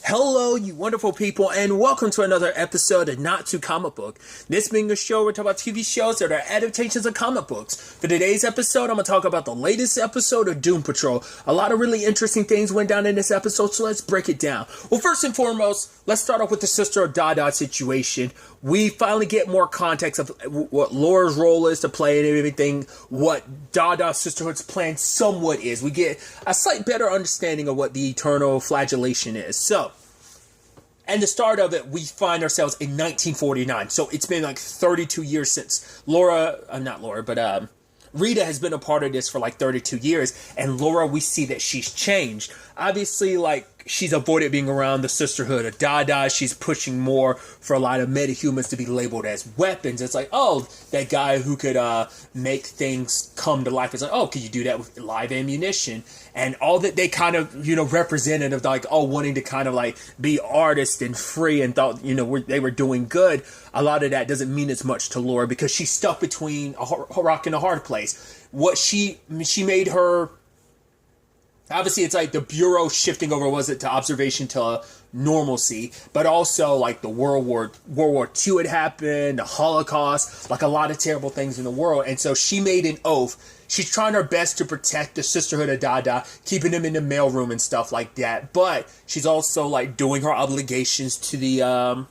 Hello, you wonderful people, and welcome to another episode of Not Too Comic Book. This being a show, we're talking about TV shows that are adaptations of comic books. For today's episode, I'm going to talk about the latest episode of Doom Patrol. A lot of really interesting things went down in this episode, so let's break it down. Well, first and foremost, let's start off with the Sister of Dada situation. We finally get more context of what Laura's role is to play and everything, what Dada Sisterhood's plan somewhat is. We get a slight better understanding of what the eternal flagellation is. So, and the start of it, we find ourselves in 1949. So it's been like 32 years since Rita has been a part of this for like 32 years. And Laura, we see that she's changed. Obviously, like, she's avoided being around the Sisterhood of Dada. She's pushing more for a lot of metahumans to be labeled as weapons. It's like, oh, that guy who could make things come to life. It's like, oh, could you do that with live ammunition? And all that they kind of, represented of like, oh, wanting to kind of like be artists and free and thought, they were doing good. A lot of that doesn't mean as much to Laura because she's stuck between a rock and a hard place. What she made her... Obviously, it's like the Bureau shifting over, to observation to normalcy, but also like the World War II had happened, the Holocaust, like a lot of terrible things in the world. And so she made an oath. She's trying her best to protect the Sisterhood of Dada, keeping them in the mailroom and stuff like that. But she's also like doing her obligations to the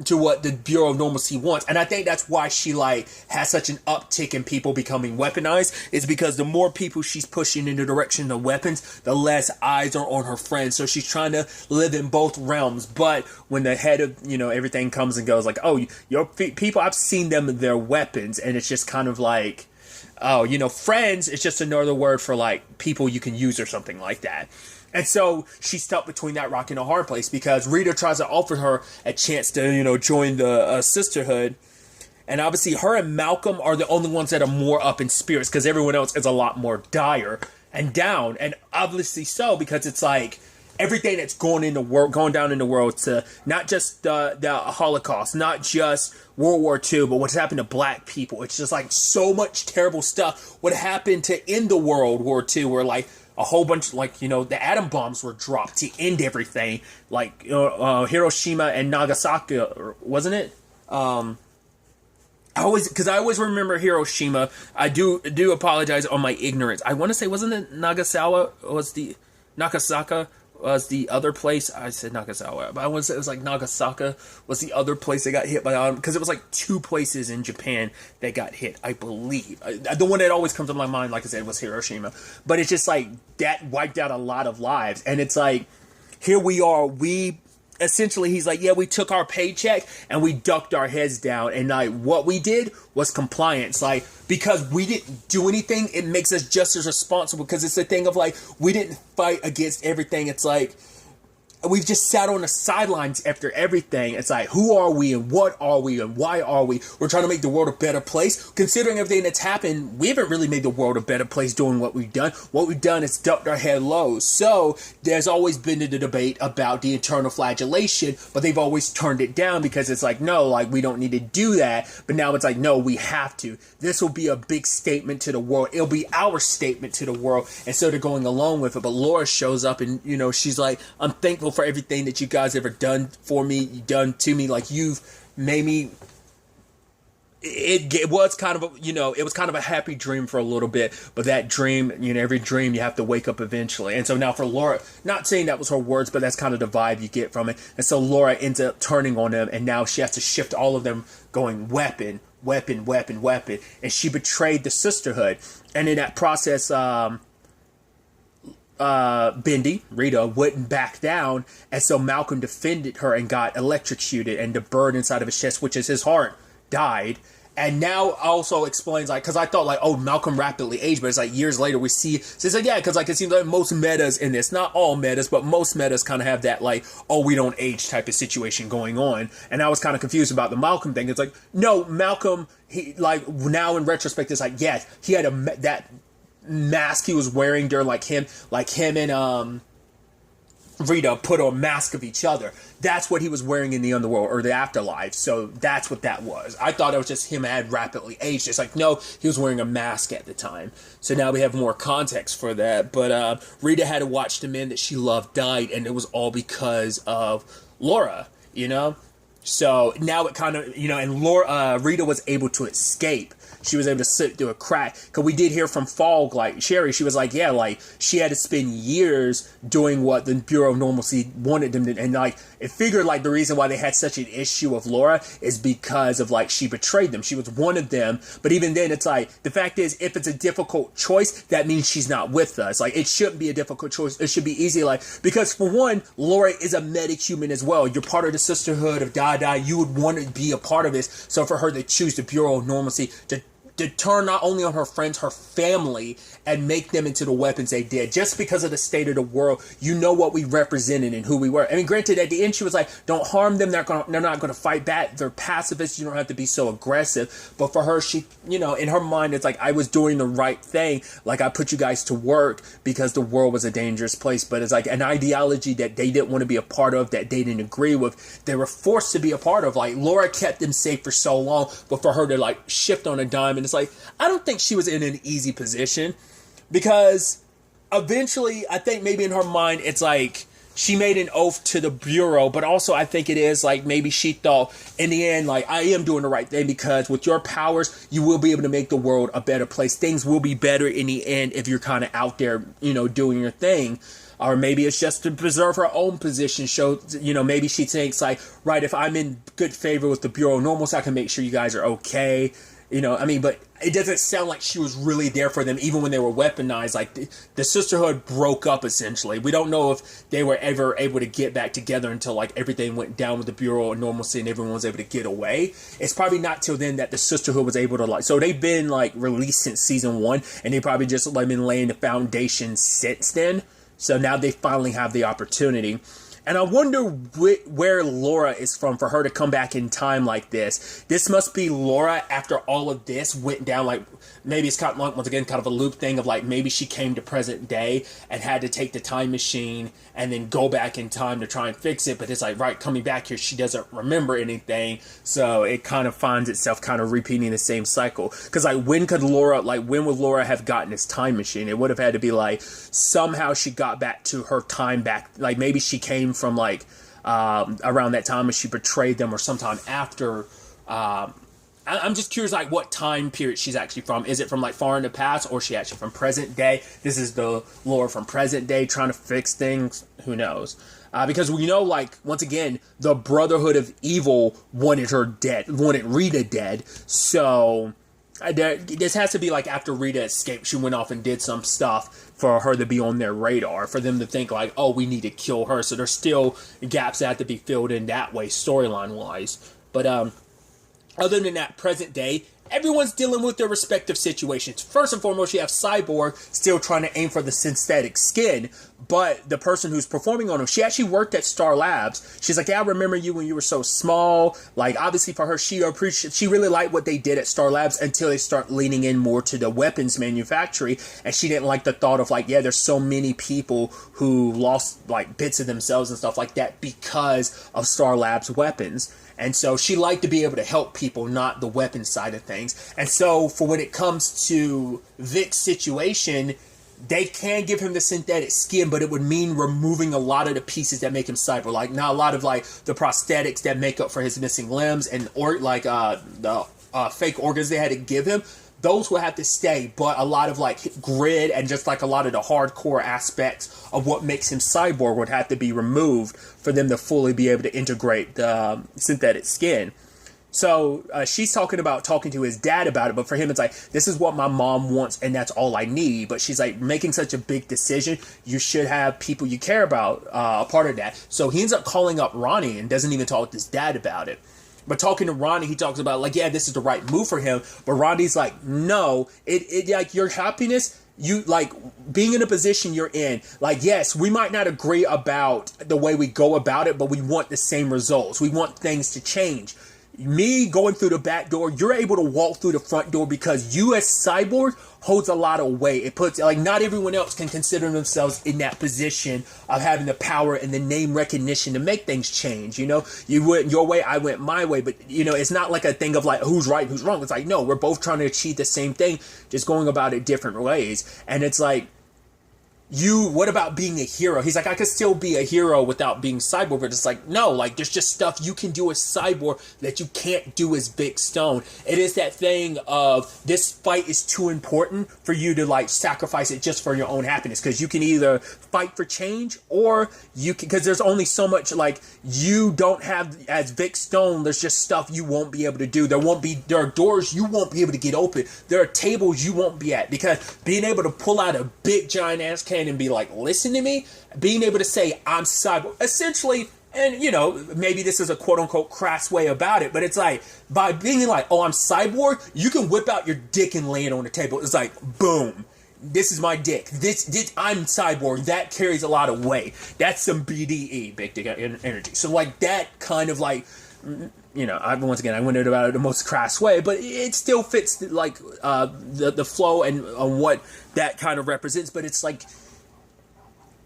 to what the Bureau of Normalcy wants. And I think that's why she like has such an uptick in people becoming weaponized, is because the more people she's pushing in the direction of weapons, the less eyes are on her friends. So she's trying to live in both realms. But when the head of, everything comes and goes like, oh, your people, I've seen them in their weapons. And it's just kind of like, oh, friends is just another word for like people you can use or something like that. And so she's stuck between that rock and a hard place because Rita tries to offer her a chance to, join the sisterhood. And obviously her and Malcolm are the only ones that are more up in spirits because everyone else is a lot more dire and down. And obviously so, because it's like everything that's going down in the world, to not just the Holocaust, not just World War II, but what's happened to black people. It's just like so much terrible stuff. What happened to end the World War II, where like a whole bunch, the atom bombs were dropped to end everything, like Hiroshima and Nagasaki, wasn't it? I always remember Hiroshima. I do apologize on my ignorance. I want to say, wasn't it Nagasaki was the other place? I said Nagasawa, but I want to say it was like Nagasaki was the other place that got hit by the atom, because it was like two places in Japan that got hit, I believe. The one that always comes to my mind, like I said, was Hiroshima. But it's just like that wiped out a lot of lives. And it's like, here we are, essentially, he's like, yeah, we took our paycheck and we ducked our heads down. And like what we did was compliance. Like, because we didn't do anything, it makes us just as responsible. Because it's the thing of like, we didn't fight against everything. It's like, we've just sat on the sidelines after everything. It's like, who are we and what are we and why are we? We're trying to make the world a better place. Considering everything that's happened, we haven't really made the world a better place doing what we've done. What we've done is ducked our head low. So there's always been the debate about the eternal flagellation, but they've always turned it down because it's like, no, like we don't need to do that. But now it's like, no, we have to. This will be a big statement to the world. It'll be our statement to the world. And so they're going along with it. But Laura shows up and, she's like, I'm thankful for everything that you guys ever done for me, done to me. Like, you've made me. It was kind of it was kind of a happy dream for a little bit, but that dream, every dream you have to wake up eventually. And so now for Laura, not saying that was her words, but that's kind of the vibe you get from it. And so Laura ends up turning on them, and now she has to shift all of them going weapon, and she betrayed the sisterhood. And in that process, Bendy, Rita, wouldn't back down, and so Malcolm defended her and got electrocuted, and the bird inside of his chest, which is his heart, died. And now also explains, like, because I thought like, oh, Malcolm rapidly aged, but it's like years later we see, so it's like, yeah, because like it seems like most metas in this, not all metas, but most metas kind of have that like, oh, we don't age type of situation going on. And I was kind of confused about the Malcolm thing. It's like, no, Malcolm, he like now in retrospect, it's like, yes, he had that mask he was wearing during like him and Rita put on mask of each other. That's what he was wearing in the underworld or the afterlife. So that's what that was. I thought it was just him had rapidly aged. It's like, no, he was wearing a mask at the time. So now we have more context for that. But Rita had to watch the men that she loved died, and it was all because of Laura, you know? So now it kind of, you know, and Rita was able to escape. She was able to slip through a crack. Because we did hear from Fogg, like, Sherry, she was like, yeah, like, she had to spend years doing what the Bureau of Normalcy wanted them to. And, like, it figured, like, the reason why they had such an issue of Laura is because of, like, she betrayed them. She was one of them. But even then, it's like, the fact is, if it's a difficult choice, that means she's not with us. Like, it shouldn't be a difficult choice. It should be easy, like, because, for one, Laura is a metahuman as well. You're part of the Sisterhood of Dada. You would want to be a part of this. So for her to choose the Bureau of Normalcy to turn not only on her friends, her family, and make them into the weapons they did. Just because of the state of the world, you know what we represented and who we were. I mean, granted, at the end, she was like, don't harm them. They're not going to fight back. They're pacifists. You don't have to be so aggressive. But for her, she, you know, in her mind, it's like, I was doing the right thing. Like, I put you guys to work because the world was a dangerous place. But it's like an ideology that they didn't want to be a part of, that they didn't agree with. They were forced to be a part of. Like, Laura kept them safe for so long, but for her to, like, shift on a dime, and it's like, I don't think she was in an easy position, because eventually, I think maybe in her mind, it's like she made an oath to the Bureau, but also I think it is like maybe she thought in the end, like, I am doing the right thing, because with your powers, you will be able to make the world a better place. Things will be better in the end if you're kind of out there, you know, doing your thing. Or maybe it's just to preserve her own position. Show, you know, maybe she thinks like, right, if I'm in good favor with the Bureau of Normalcy, I can make sure you guys are okay. You know, I mean, but it doesn't sound like she was really there for them, even when they were weaponized. Like, the Sisterhood broke up, essentially. We don't know if they were ever able to get back together until, like, everything went down with the Bureau of Normalcy and everyone was able to get away. It's probably not till then that the Sisterhood was able to, like... So they've been, like, released since season 1, and they probably just, like, been laying the foundation since then. So now they finally have the opportunity. And I wonder where Laura is from for her to come back in time like this. This must be Laura after all of this went down. Like, maybe it's kind of like, once again, kind of a loop thing of like, maybe she came to present day and had to take the time machine and then go back in time to try and fix it. But it's like, right, coming back here, she doesn't remember anything. So it kind of finds itself kind of repeating the same cycle. Because like, when would Laura have gotten this time machine? It would have had to be like, somehow she got back to her time back. Like, maybe she came from like around that time and she betrayed them, or sometime after. I'm just curious, like, what time period she's actually from. Is it from like far in the past, or is she actually from present day? This is the Laura from present day trying to fix things. Who knows? Because we know, like, once again, the Brotherhood of Evil wanted her dead, wanted Rita dead. So this has to be like after Rita escaped, she went off and did some stuff for her to be on their radar, for them to think like, oh, we need to kill her. So there's still gaps that have to be filled in that way, storyline wise. But other than that, present day, everyone's dealing with their respective situations. First and foremost, you have Cyborg still trying to aim for the synthetic skin, but the person who's performing on him, she actually worked at Star Labs. She's like, yeah, I remember you when you were so small. Like, obviously for her, she really liked what they did at Star Labs until they start leaning in more to the weapons manufacturing, and she didn't like the thought of like, yeah, there's so many people who lost like bits of themselves and stuff like that because of Star Labs weapons. And so she liked to be able to help people, not the weapon side of things. And so for when it comes to Vic's situation, they can give him the synthetic skin, but it would mean removing a lot of the pieces that make him cyber. Like, not a lot of like the prosthetics that make up for his missing limbs and the fake organs they had to give him. Those will have to stay, but a lot of like grid and just like a lot of the hardcore aspects of what makes him cyborg would have to be removed for them to fully be able to integrate the synthetic skin. So she's talking to his dad about it, but for him it's like, this is what my mom wants and that's all I need. But she's like, making such a big decision, you should have people you care about a part of that. So he ends up calling up Ronnie and doesn't even talk to his dad about it. But talking to Ronnie, he talks about like, yeah, this is the right move for him. But Ronnie's like, no, it like your happiness, you like being in a position you're in. Like, yes, we might not agree about the way we go about it, but we want the same results. We want things to change. me going through the back door, you're able to walk through the front door because you as Cyborg holds a lot of weight. It puts, like, not everyone else can consider themselves in that position of having the power and the name recognition to make things change. You know, you went your way, I went my way, but you know, it's not like a thing of like who's right, who's wrong. It's like, no, we're both trying to achieve the same thing, just going about it different ways. And it's like, what about being a hero? He's like, I could still be a hero without being Cyborg, but it's like, no, like, there's just stuff you can do as Cyborg that you can't do as Big Stone. It is that thing of, this fight is too important for you to, like, sacrifice it just for your own happiness, because you can either fight for change, or you can, because there's only so much, like, you don't have, as Big Stone, there's just stuff you won't be able to do. There are doors you won't be able to get open. There are tables you won't be at, because being able to pull out a big giant ass can and be like, listen to me, being able to say I'm Cyborg, essentially, and you know, maybe this is a quote unquote crass way about it, but it's like, by being like, oh, I'm Cyborg, you can whip out your dick and lay it on the table. It's like, boom, this is my dick. This I'm Cyborg. That carries a lot of weight. That's some BDE, big dick energy. So like that kind of like, you know, I went about it the most crass way, but it still fits like the flow and what that kind of represents. But it's like,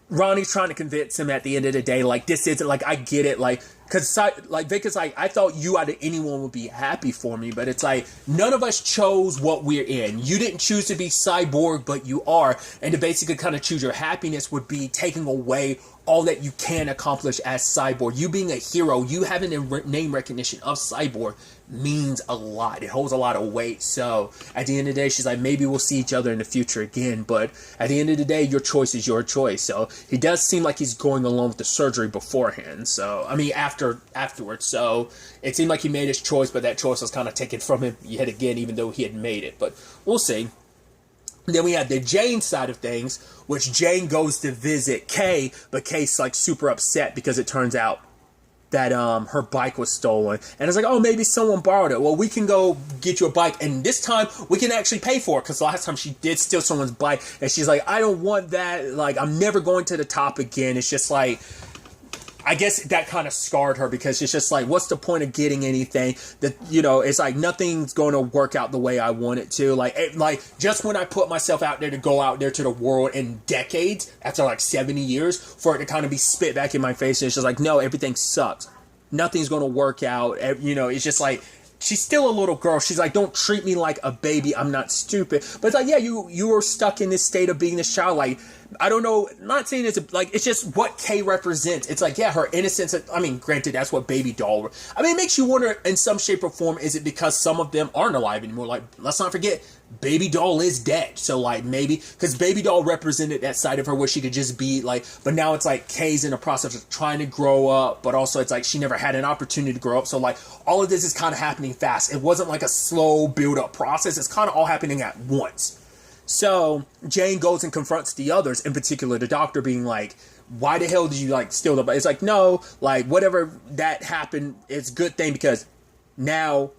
Ronnie's trying to convince him at the end of the day, like, this isn't, like, I get it, like, because, like, Vic is like, I thought you out of anyone would be happy for me, but it's like, none of us chose what we're in. You didn't choose to be Cyborg, but you are, and to basically kind of choose your happiness would be taking away all that you can accomplish as Cyborg. You being a hero, you having a name recognition of Cyborg means a lot. It holds a lot of weight. So at the end of the day, she's like, maybe we'll see each other in the future again, but at the end of the day, your choice is your choice. So he does seem like he's going along with the surgery beforehand. So, I mean, afterwards. So it seemed like he made his choice, but that choice was kind of taken from him yet again, even though he had made it. But we'll see. Then we have the Jane side of things, which Jane goes to visit Kay, but Kay's like super upset because it turns out that her bike was stolen. And it's like, oh, maybe someone borrowed it. Well, we can go get you a bike, and this time we can actually pay for it, because last time she did steal someone's bike, and she's like, I don't want that. Like, I'm never going to the top again. It's just like, I guess that kind of scarred her, because it's just like, what's the point of getting anything that, you know, it's like nothing's going to work out the way I want it to. Like, just when I put myself out there to go out there to the world in decades, after like 70 years, for it to kind of be spit back in my face, and it's just like, no, everything sucks. Nothing's going to work out. You know, it's just like, she's still a little girl. She's like, don't treat me like a baby. I'm not stupid. But it's like, yeah, you were stuck in this state of being this child. Like, I don't know, not saying it's like, it's just what Kay represents. It's like, yeah, her innocence. I mean, granted, that's what Baby Doll. I mean, it makes you wonder in some shape or form, is it because some of them aren't alive anymore? Like, let's not forget, Baby Doll is dead. So like, maybe because Baby Doll represented that side of her where she could just be like, but now it's like Kay's in the process of trying to grow up, but also it's like she never had an opportunity to grow up. So like, all of this is kind of happening fast. It wasn't like a slow build up process. It's kind of all happening at once. So Jane goes and confronts the others, in particular the doctor, being like, why the hell did you like steal the bike? It's like, no, like whatever that happened, it's a good thing, because now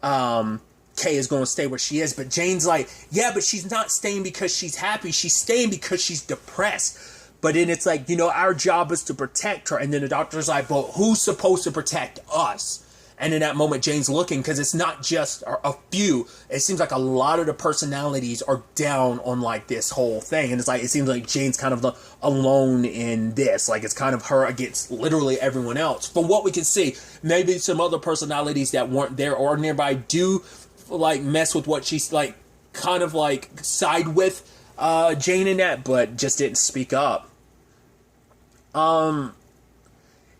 Kay is going to stay where she is. But Jane's like, yeah, but she's not staying because she's happy. She's staying because she's depressed. But then it's like, you know, our job is to protect her. And then the doctor's like, but who's supposed to protect us? And in that moment, Jane's looking, because it's not just a few. It seems like a lot of the personalities are down on like this whole thing. And it's like, it seems like Jane's kind of alone in this. Like, it's kind of her against literally everyone else. From what we can see, maybe some other personalities that weren't there or nearby do like mess with what she's like, kind of like side with Jane in that, but just didn't speak up.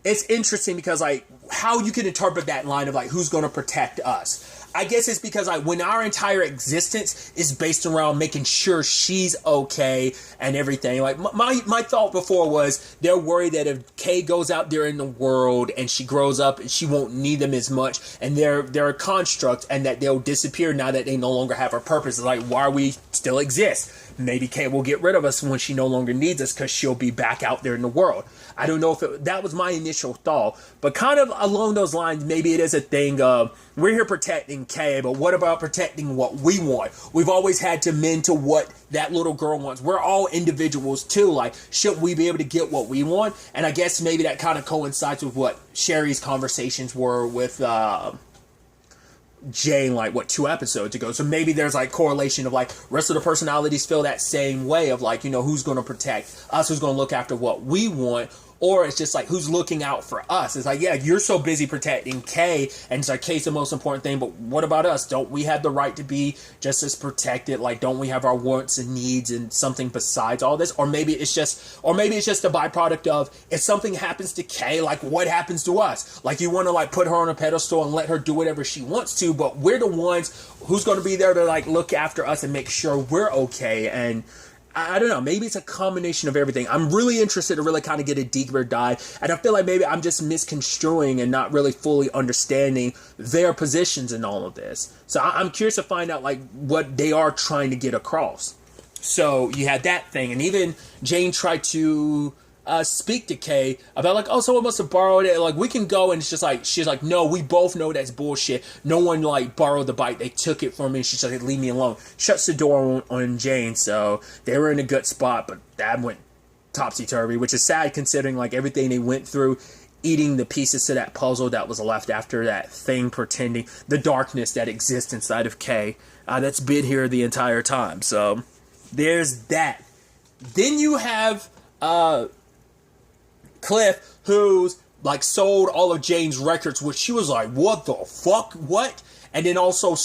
It's interesting because like, how you can interpret that line of like, who's going to protect us? I guess it's because like, when our entire existence is based around making sure she's okay and everything. Like my thought before was, they're worried that if Kay goes out there in the world and she grows up, she won't need them as much, and they're a construct, and that they'll disappear now that they no longer have a purpose. It's like, why we still exist? Maybe Kay will get rid of us when she no longer needs us, because she'll be back out there in the world. I don't know if that was my initial thought, but kind of along those lines, maybe it is a thing of, we're here protecting Kay, but what about protecting what we want? We've always had to mend to what that little girl wants. We're all individuals too. Like, should we be able to get what we want? And I guess maybe that kind of coincides with what Sherry's conversations were with Jane like 2 episodes ago. So maybe there's like correlation of like rest of the personalities feel that same way of like, who's going to protect us, who's going to look after what we want. Or it's just like, who's looking out for us? It's like, yeah, you're so busy protecting Kay, and it's like, Kay's the most important thing, but what about us? Don't we have the right to be just as protected? Like, don't we have our wants and needs and something besides all this? Or maybe it's just a byproduct of, if something happens to Kay, like, what happens to us? Like, you want to, like, put her on a pedestal and let her do whatever she wants to, but we're the ones who's going to be there to, like, look after us and make sure we're okay. And I don't know, maybe it's a combination of everything. I'm really interested to really kind of get a deeper dive, and I feel like maybe I'm just misconstruing and not really fully understanding their positions in all of this. So I'm curious to find out like what they are trying to get across. So you had that thing, and even Jane tried to speak to Kay about like, oh, someone must have borrowed it, like we can go, and it's just like, she's like, no, we both know that's bullshit. No one like borrowed the bike, they took it from me. She's like, leave me alone. Shuts the door on Jane. So they were in a good spot, but that went topsy-turvy, which is sad considering like everything they went through, eating the pieces to that puzzle that was left after that thing, pretending the darkness that exists inside of Kay that's been here the entire time. So there's that. Then you have Cliff, who's like sold all of Jane's records, which she was like, what the fuck, what? And then also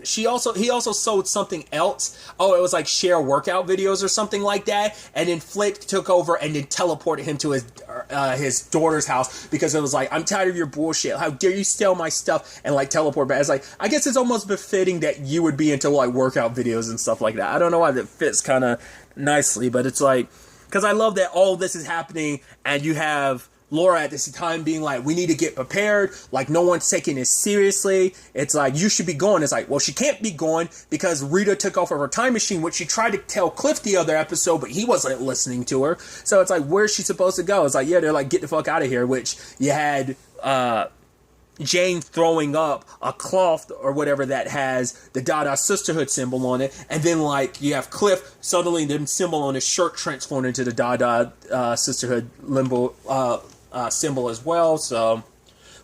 he also sold something else. Oh, it was like share workout videos or something like that. And then Flick took over and then teleported him to his daughter's house, because it was like, I'm tired of your bullshit. How dare you steal my stuff and like teleport back? It's like, I guess it's almost befitting that you would be into like workout videos and stuff like that. I don't know why that fits kind of nicely, but it's like, because I love that all this is happening, and you have Laura at this time being like, we need to get prepared, like no one's taking this seriously. It's like, you should be going. It's like, well, she can't be going because Rita took off of her time machine, which she tried to tell Cliff the other episode, but he wasn't listening to her. So it's like, where's she supposed to go? It's like, yeah, they're like, get the fuck out of here, which you had Jane throwing up a cloth or whatever that has the Dada Sisterhood symbol on it, and then like you have Cliff suddenly the symbol on his shirt transformed into the Dada Sisterhood limbo symbol as well. So,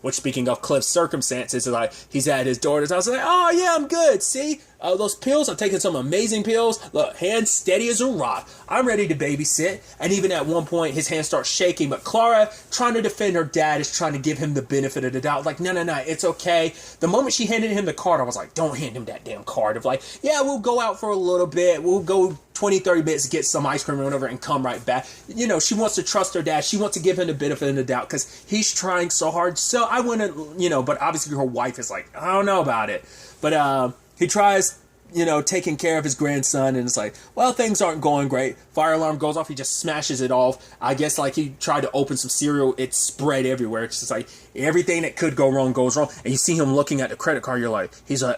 which, speaking of Cliff's circumstances, like he's at his daughter's house, like, oh yeah, I'm good. See, those pills, I'm taking some amazing pills. Look, hands steady as a rock. I'm ready to babysit. And even at one point, his hand starts shaking. But Clara, trying to defend her dad, is trying to give him the benefit of the doubt. Like, no, it's okay. The moment she handed him the card, I was like, don't hand him that damn card. Of like, yeah, we'll go out for a little bit. We'll go 20-30 minutes to get some ice cream or whatever and come right back. She wants to trust her dad. She wants to give him the benefit of the doubt because he's trying so hard. So I want to, but obviously her wife is like, I don't know about it. But he tries, taking care of his grandson, and it's like, well, things aren't going great. Fire alarm goes off. He just smashes it off. I guess like he tried to open some cereal. It spread everywhere. It's just like everything that could go wrong goes wrong. And you see him looking at the credit card. He's like,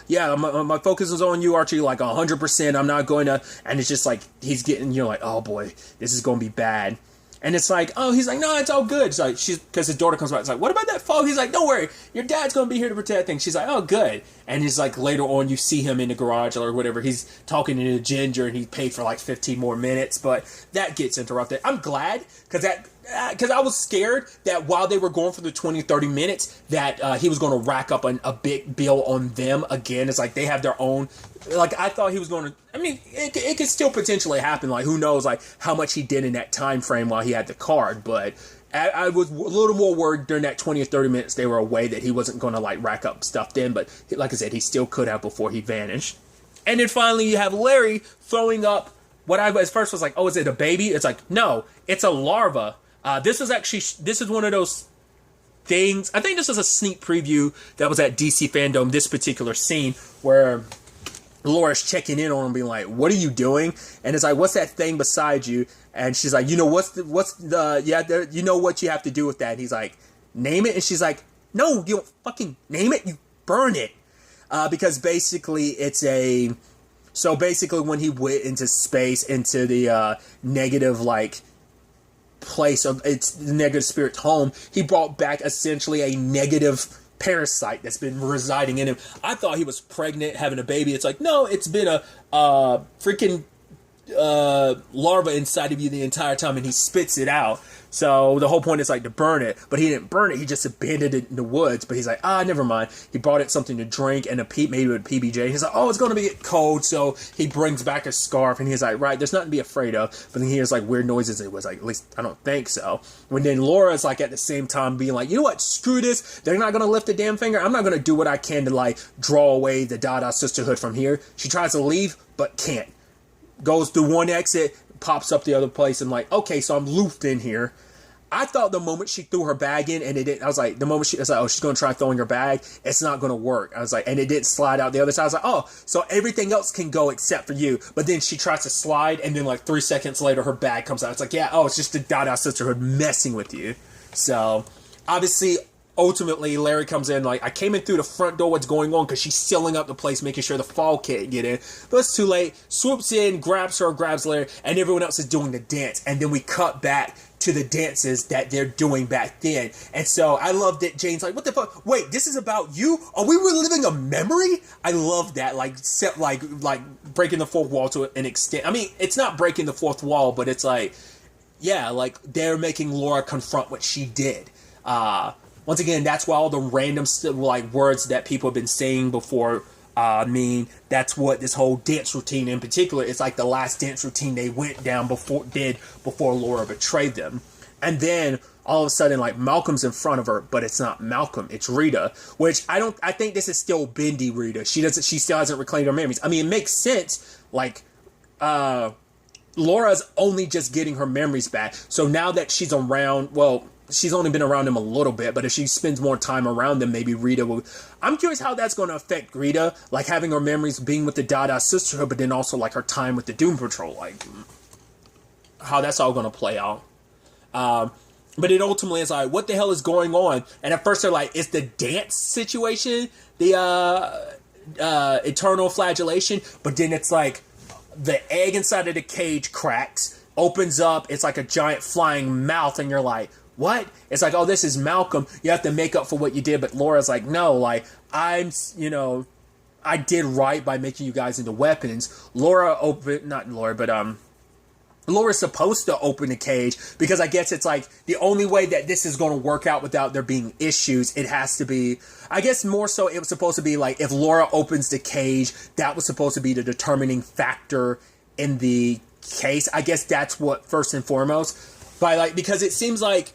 yeah, my focus is on you, Archie, like 100%. I'm not going to. And it's just like, he's getting, you're like, oh boy, this is going to be bad. And it's like, oh, he's like, no, it's all good. It's like, because his daughter comes back. It's like, what about that phone? He's like, don't worry, your dad's going to be here to protect things. She's like, oh, good. And he's like, later on, you see him in the garage or whatever. He's talking to Ginger, and he paid for like 15 more minutes. But that gets interrupted. I'm glad, because I was scared that while they were going for the 20-30 minutes, that he was going to rack up a big bill on them again. It's like they have their own. Like, I thought he was going to. I mean, it could still potentially happen. Like, who knows, like, how much he did in that time frame while he had the card. But I was a little more worried during that 20 or 30 minutes they were away that he wasn't going to, like, rack up stuff then. But, like I said, he still could have before he vanished. And then finally you have Larry throwing up what I at first was like, oh, is it a baby? It's like, no, it's a larva. This is one of those things. I think this is a sneak preview that was at DC Fandom, this particular scene where Laura's checking in on him, being like, what are you doing? And it's like, what's that thing beside you? And she's like, you know what you have to do with that? And he's like, name it. And she's like, no, you don't fucking name it, you burn it. Because basically so basically when he went into space, into the negative, like, place of its negative spirit's home, he brought back essentially a negative parasite that's been residing in him. I thought he was pregnant, having a baby. It's like, no, it's been a freaking larva inside of you the entire time, and he spits it out. So the whole point is like to burn it, but he didn't burn it. He just abandoned it in the woods. But he's like, never mind. He brought it something to drink and maybe with PBJ. He's like, it's going to be cold. So he brings back a scarf, and he's like, right, there's nothing to be afraid of. But then he hears like weird noises. It was like, at least I don't think so. When then Laura's like at the same time being like, you know what, screw this. They're not going to lift a damn finger. I'm not going to do what I can to like draw away the Dada sisterhood from here. She tries to leave, but can't. Goes through one exit, pops up the other place, and like, okay, so I'm looped in here. I thought the moment she threw her bag in, and it didn't, I was like, the moment she was like, she's going to try throwing her bag, it's not going to work. I was like, and it didn't slide out the other side. I was like, so everything else can go except for you. But then she tries to slide, and then like 3 seconds later, her bag comes out. It's like, it's just the Dada sisterhood messing with you. So, obviously, ultimately, Larry comes in like, I came in through the front door, what's going on? Because she's sealing up the place, making sure the fall can't get in. But it's too late. Swoops in, grabs her, grabs Larry, and everyone else is doing the dance. And then we cut back to the dances that they're doing back then. And so I love that Jane's like, what the fuck? Wait, this is about you? Are we reliving a memory? I love that. Like, breaking the fourth wall to an extent. I mean, it's not breaking the fourth wall, but it's like, like they're making Laura confront what she did. Once again, that's why all the random words that people have been saying before that's what this whole dance routine in particular, it's like the last dance routine they went down before Laura betrayed them. And then all of a sudden, like, Malcolm's in front of her, but it's not Malcolm, it's Rita, which I think this is still Bendy Rita. She still hasn't reclaimed her memories. I mean, it makes sense, like, Laura's only just getting her memories back. So now that she's around, she's only been around them a little bit, but if she spends more time around them, maybe Rita will. I'm curious how that's going to affect Rita, like having her memories being with the Dada sisterhood, but then also like her time with the Doom Patrol, like how that's all going to play out. But it ultimately is like, what the hell is going on? And at first they're like, it's the dance situation, the eternal flagellation, but then it's like the egg inside of the cage cracks, opens up, it's like a giant flying mouth, and you're like, what? It's like, this is Malcolm. You have to make up for what you did. But Laura's like, no, like, I did right by making you guys into weapons. Laura's supposed to open the cage because I guess it's like the only way that this is going to work out without there being issues, it has to be, I guess more so it was supposed to be like if Laura opens the cage, that was supposed to be the determining factor in the case. I guess that's what first and foremost. Because it seems like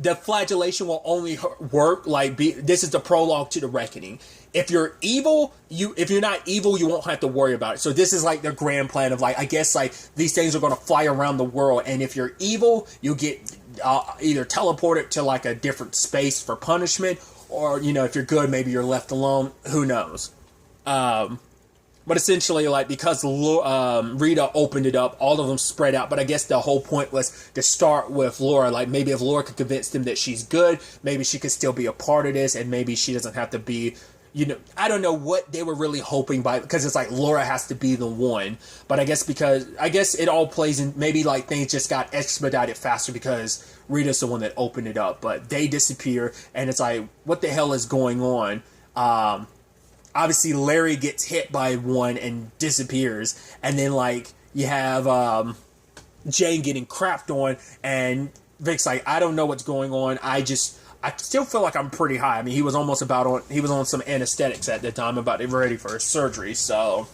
the flagellation will only work this is the prologue to the reckoning. If you're evil, if you're not evil, you won't have to worry about it. So this is like their grand plan of I guess these things are going to fly around the world, and if you're evil, you'll get either teleported to like a different space for punishment, or if you're good, maybe you're left alone. Who knows? But essentially, because Rita opened it up, all of them spread out. But I guess the whole point was to start with Laura. Maybe if Laura could convince them that she's good, maybe she could still be a part of this, and maybe she doesn't have to be, I don't know what they were really hoping by, because it's like Laura has to be the one. But I guess it all plays in, maybe things just got expedited faster because Rita's the one that opened it up. But they disappear, and it's like, what the hell is going on? Obviously, Larry gets hit by one and disappears. And then, you have Jane getting crapped on. And Vic's like, I don't know what's going on. I still feel like I'm pretty high. I mean, he was on some anesthetics at the time, about to be ready for his surgery. So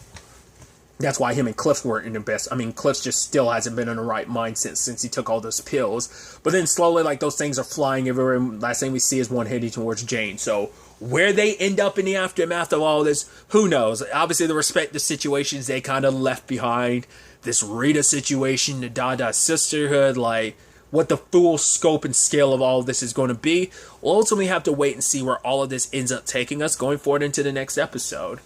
that's why him and Cliff weren't in the best. I mean, Cliff just still hasn't been in the right mindset since he took all those pills. But then slowly, those things are flying everywhere. And last thing we see is one heading towards Jane. So where they end up in the aftermath of all this, who knows? Obviously, the respective situations they kind of left behind. This Rita situation, the Dada sisterhood, what the full scope and scale of all of this is going to be. We'll ultimately have to wait and see where all of this ends up taking us going forward into the next episode.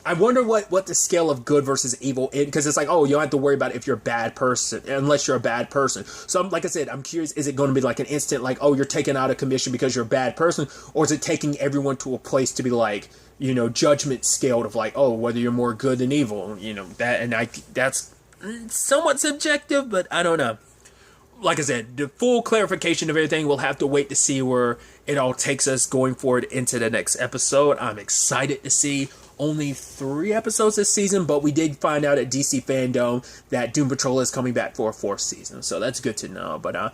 I wonder what the scale of good versus evil is, because it's like, you don't have to worry about it if you're a bad person, unless you're a bad person. So, like I said, I'm curious, is it going to be an instant, you're taken out of commission because you're a bad person, or is it taking everyone to a place to be judgment scaled of whether you're more good than evil, that's somewhat subjective, but I don't know. Like I said, the full clarification of everything, we'll have to wait to see where it all takes us going forward into the next episode. I'm excited to see only 3 episodes this season, but we did find out at DC Fandom that Doom Patrol is coming back for a 4th season, so that's good to know. But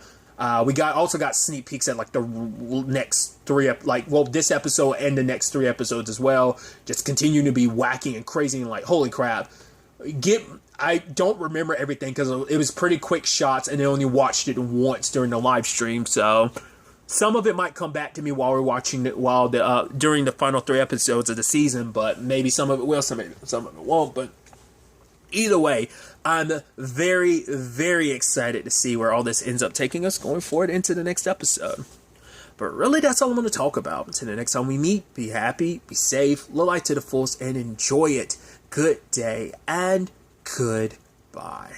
we also got sneak peeks at like the next 3, this episode and the next 3 episodes as well. Just continuing to be wacky and crazy and like, holy crap. I don't remember everything because it was pretty quick shots and I only watched it once during the live stream, so some of it might come back to me while we're watching it during the final 3 episodes of the season, but maybe some of it will, some of it won't. But either way, I'm very, very excited to see where all this ends up taking us going forward into the next episode. But really, that's all I'm going to talk about. Until the next time we meet, be happy, be safe, live life to the fullest, and enjoy it. Good day and goodbye.